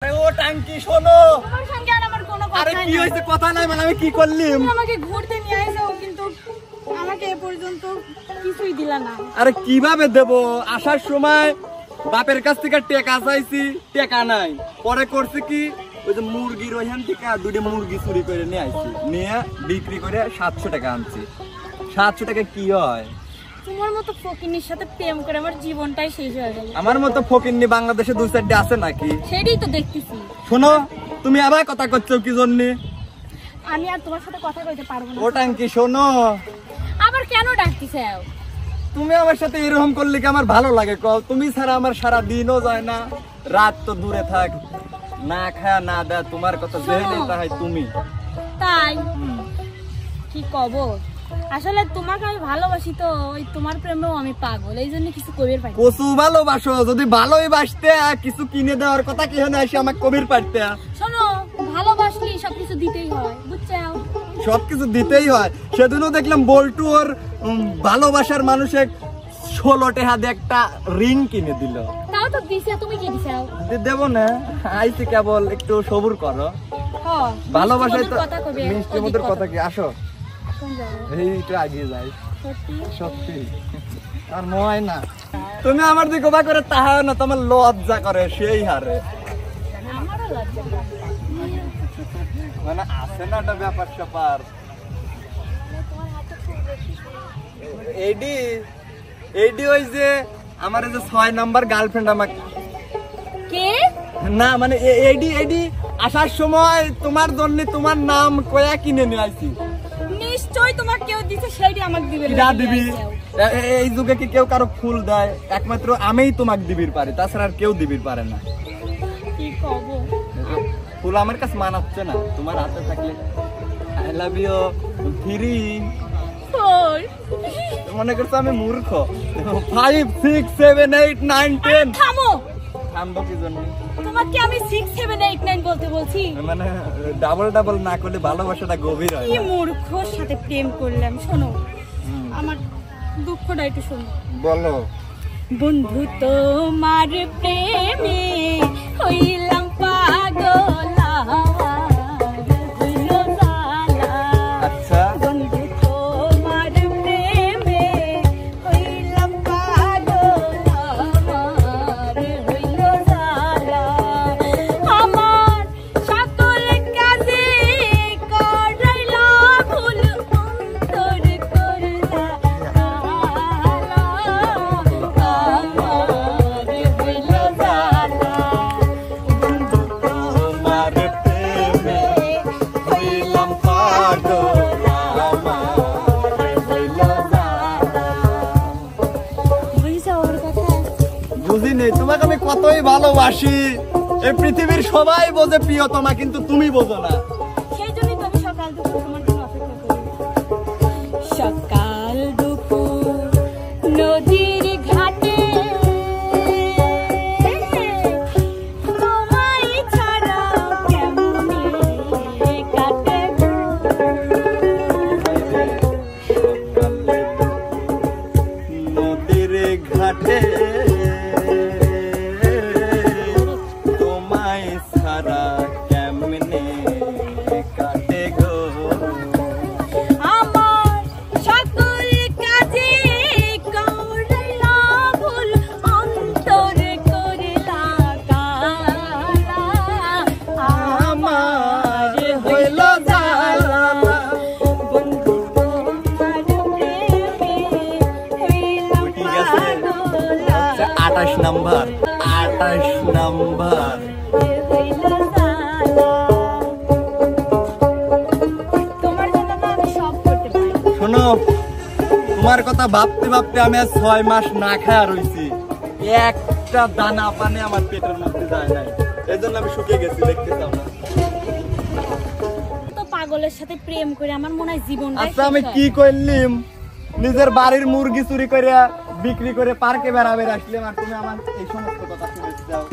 ও টাঙ্কি শোনো, তোমার সঙ্গে আর আমার কোনো কথা আরে নাই। কি হইছে কথা নাই মানে আমি কি করলিম? তুমি আমাকে ঘুরতে নিয়ে আইছো কিন্তু আমাকে এ পর্যন্ত কিছুই দিলা না। আরে কিভাবে দেব? আসার সময় বাপের কাছ থেকে টাকা চাইছি, টাকা নাই। পরে করছি কি ওই যে মুরগির ওইখান থেকে দুটো মুরগি চুরি করে নিয়ে আইছি, নিয়ে বিক্রি করে 700 টাকা আনছি। 700 টাকা কি হয়? তোমার মতো ফকিন্নির সাথে প্রেম করে আমার জীবনটাই শেষ হয়ে গেল। আমার মতো ফকিন্নি বাংলাদেশে 2-4টা আছে নাকি? সেটাই তো দেখতেছি। শোনো, তুমি আবার কথা করছো কি জন্য? আমি আর তোমার সাথে কথা কইতে পারবো না। ও টাঙ্কি শোনো, আবার কেন ডাকতেছো? তুমি আমার সাথে এরকম করলে কি আমার ভালো লাগে কও? তুমি ছাড়া আমার সারা দিনও যায় না, রাত তো দূরে থাক, না খায়া না দেয়া তোমার কথা যেহেনে তাই তুমি। তাই কি কব, আসলে তোমাকে আমি ভালোবাসি তো ওই তোমার প্রেমেও আমি পাগল, এই জন্য কিছু কবির পাই। কচু ভালোবাসো, যদি ভালোই বাসতে কিছু কিনে দেওয়ার কথা কি হয় না এসে আমাকে কবির পাইতে? শোনো, ভালোবাসলি সবকিছু দিতেই হয়, বুঝছো? সবকিছু দিতেই হয়। সেদিনও দেখলাম বল্টু ওর ভালোবাসার মানুষের 16 টাকা দিয়ে একটা রিং কিনে দিল। তাও তো দিছে, তুমি কি দিছো? দেবো না, আইছি কেবল একটু সবুর করো। হ্যাঁ, ভালোবাসায় তো কথা কবে? মিষ্টির মধ্যে কথা কি? আসো কোন যাবে? এইটা আগে যাই। সত্যি সত্যি আর ময় না, তুমি আমার দিকে গোবা করে তাহাও না, তোমার লজ্জা করে সেই হারে। আমারও লজ্জা করে। মানে আছে না একটা ব্যাপার স্যাপার। তোমার হাতে খুব বেশি। এইডি এইডি ওই যে আমার এই যে 6 নাম্বার গার্লফ্রেন্ড আমাকে কে? না মানে এইডি আসার সময় তোমার জন্য তোমার নাম কয়া কিনে নিয়ে আসছি। নিশ্চয়ই তোমার কেউ দিছে, সেইটি আমাকে দিবে। কিরা দিবি? এই যুগে কি কেউ কারো ফুল দেয়? একমাত্র আমিই তোমাকে দিবির পারি, তাছাড়া আর কেউ দিবির পারে না। কি কব? ফুল আমার কাছে মানাচ্ছে না, তোমার হাতে থাকলে আই লাভ ইউ ফ্রি। ওই মনে করছো আমি মূর্খ? 5 6 7 8 9 10 থামো, থামবো কি জন্য? তোমাকে আমি 6 7 8 9 বলতে বলছি। মানে ডাবল না করলে ভালোবাসাটা গভীর হয় কি না। মূর্খর সাথে প্রেম করলাম। শোনো, আমার দুঃখটা একটু শোনো। বলো। বন্ধু তোমার প্রেমে হইলাম পাগল, হইল জালা। আচ্ছা বন্ধু তোমার প্রেমে হইলাম পাগল, হইল জালা। আমার সকল কাজে করাইলা ভুল, অন্তর করলা কালা। আমার হইল জালা। বন্ধু তোমার প্রেমে হইলাম পাগল, আমার হইল জালা। বুঝছো ওর কথা? বুঝিনি, তোমাকে আমি কতই ভালোবাসি। এই পৃথিবীর সবাই বোঝে প্রিয়তমা, কিন্তু তুমি বোঝো না। সেই জন্যই তো আমি সকাল দুপুর তোমার জন্য অপেক্ষা করি। সকাল দুপুর নদীর ঘাটে তোমায় ছাড়া কেমনে কাটে গো। নদীর ঘাটে তোমায় ছাড়া কেমনে কাটে গো। আমার সকল কাজে করাইলা ভুল, অন্তর করিলা কালা। আমার হইল জালা। বন্ধু তোমার প্রেমে হইলাম ঠিক আছে, পাগলা, 28 নাম্বার। হইল জালা। তোমার জন্য তো আমি সব করতে পারি। শোনো, তোমার কথা ভাবতে ভাবতে আমি আজ 6 মাস না খায়া রইছি, একটা দানা পানি আমার পেটের মধ্যে যায় নাই। এই জন্য আমি শুকিয়ে গেছি, দেখতে চাও না? তো পাগলের সাথে প্রেম করে আমার মনে হয় জীবনটা আচ্ছা আমি কি করলিম? নিজের বাড়ির মুরগি চুরি করে বিক্রি করে পার্কে বেড়াবে আসলাম, আর তুমি আমার এই সমস্ত কথা শুনে দাও।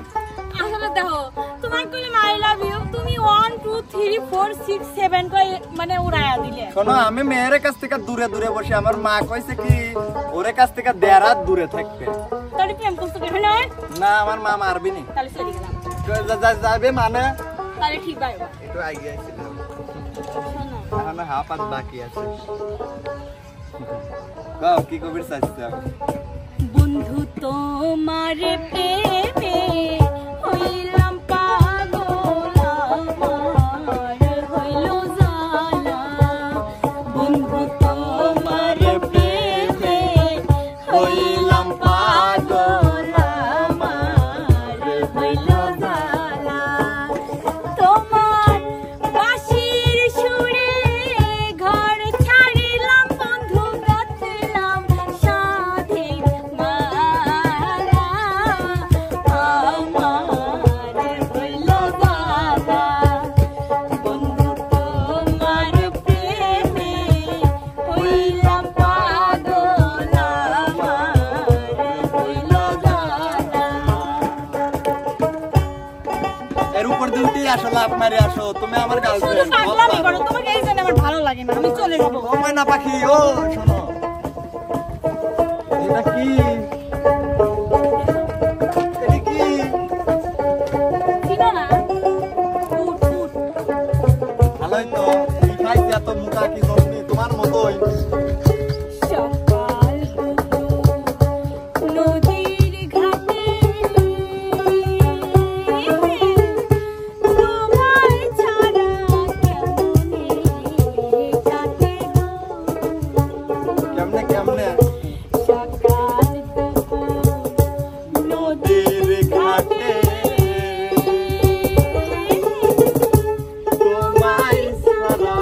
আসলে দেখো, তোমার কইলে আই লাভ ইউ, তুমি 1 2 3 4 6 7 কই মানে উড়ায়া দিলে। শোনো, আমি মেয়ের কাছ থেকে দূরে দূরে বসে, আমার মা কইছে কি ওরে কাছ থেকে 1.5 হাত দূরে থাকবে। তাহলে প্রেম করতে কেন না? না, আমার মা মারবি নি। তাহলে চলে গেলাম। যাবে মানে তাহলে ঠিক ভাই একটু আগে আসছিলাম শোনো এখন হাফ আধ বাকি আছে গাও কি কবির চাইছিলাম বন্ধু তোমার প্রেমে হইলাম পাগল আমার হইল জালা বন্ধু তোমার প্রেমে হইলাম পাগল আমার হইল জালা তোমার বাঁশির সুরে ঘর ছাড়িলাম বন্ধু গাঁথলাম সাধের মালা আমার হইল জালা বন্ধু তোমার প্রেমে হইলাম পাগল আমার হইল জালা এর উপর দিনটি আসলে আপনারই আসো তুমি আমার শুধু গার্লফ্রেন্ড পাগলামি করো তোমাকে এই জন্য আমার ভালো লাগে না আমি চলে যাবো ও ময়না পাখি ও শোনো এটা কি এটা কি চিনো না উঠ উঠ ভালোই তো কি খাইছি এত মুখা কি জন্মি তোমার মতোই সকাল নদীর ঘাটে তোমায় ছাড়া কেমনে কাটে কেমনে কেমনে সকাল নদীর ঘাটে তোমায় ছাড়া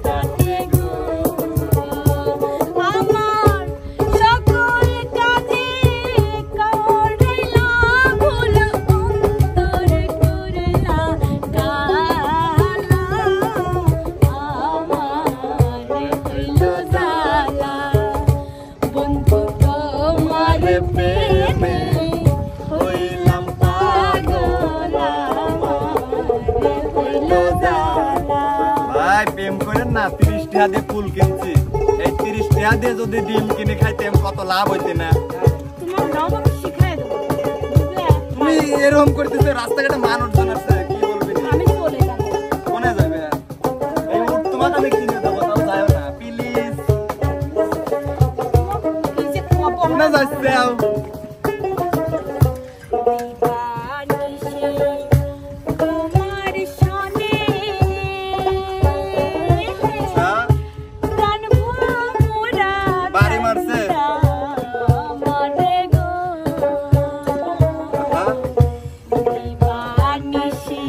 কাটে গো আমার সকল কাজে করলা ভুল অন্তর করলা গালা আমার হইল জালা বন্ধু তোমার প্রেমে হইলাম পাগল আমার হইল জালা ভাই প্রেম করেন না 30 টাকা দিয়ে ফুল কিনছি এই 30 টাকা দিয়ে যদি ডিম কিনে খাইতাম কত লাভ হইতে না তোমার নাও আমি শিখাই দেবো বুঝলে তুমি এরকম করতেছো রাস্তাঘাটে মানুষজন আছে কি বলবি আমি চলে যাবো কোনে যাবে এই উট তোমাকে আমি কিনে দেবো তাও যাও না প্লিজ কি যে খবর কোনে যাচ্ছে তোমার সনে প্রাণ ভোরা বাড়ি মারছে আমারে গো দিবানিশি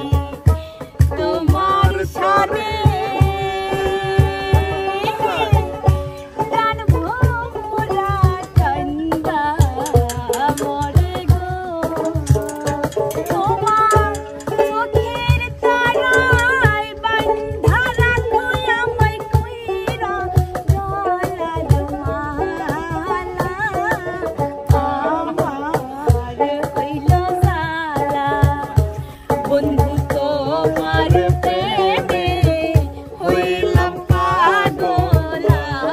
তোমার সনে প্রাণ ভোরা কান্দা মরে গো তোমার চোখের তারায় বান্ধা রাখো আমায় কইরা গলার মালা আমার হইল জালা বন্ধু তোমার প্রেমে হইলাম পাগল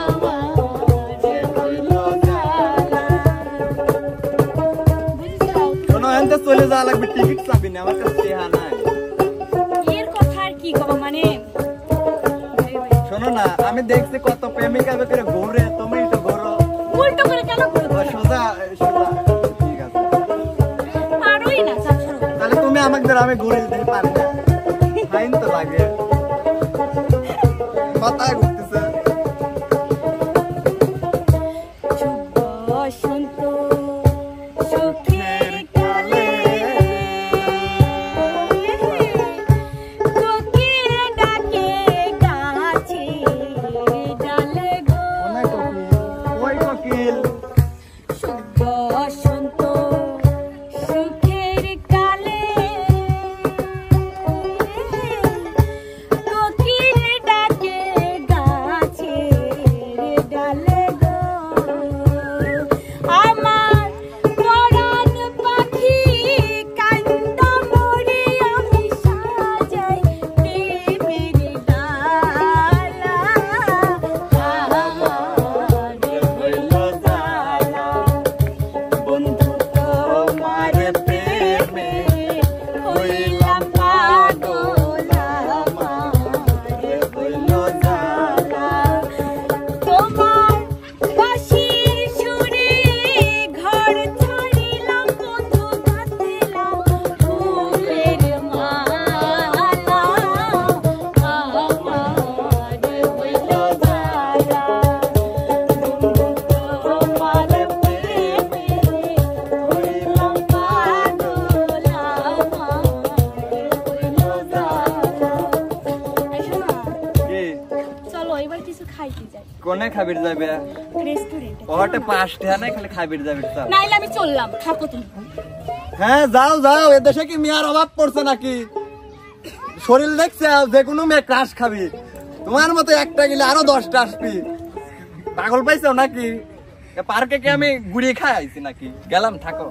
আমার হইল জালা বুঝছো শোনো এনতে চলে যাওয়া লাগবে টিকিট চাবি না আমার কাছে টেহা নাই এর কথা আর কি কব মানে শোনো না আমি দেখছি কত প্রেমিকা করে ঘুরে তুমি তো ঘুরো উল্টো করে কেন করবো সোজা সোজা ঠিক আছে পারোই না চাচু তাহলে তুমি আমাকে ধরো আমি ঘুরে দিতে পারি না ফাইন তো লাগে মাথায় ঘুরতেছে বসন্ত সুখের কালে কোকিল ডাকে গাছে ডালে গো অনেক কোকিল ওই কোকিল বসন্ত সুখের কালে কোকিল ডাকে কোনে খাবির যাবে রেস্টুরেন্টে ওটা 5 টাকা নাই খালি খাবির যাবে তা নাইলে আমি চললাম, থাকো তুমি। হ্যাঁ যাও যাও, এদেশে কি মেয়ার অভাব পড়ছে নাকি? শরীর দেখছে যে কোনো মেয়ে ক্রাশ খাবি, তোমার মতো একটা গেলে আরো 10টা আসবি। পাগল পাইছো নাকি? পার্কে কি আমি গুড়িয়ে খাই আইছি নাকি? গেলাম, থাকো।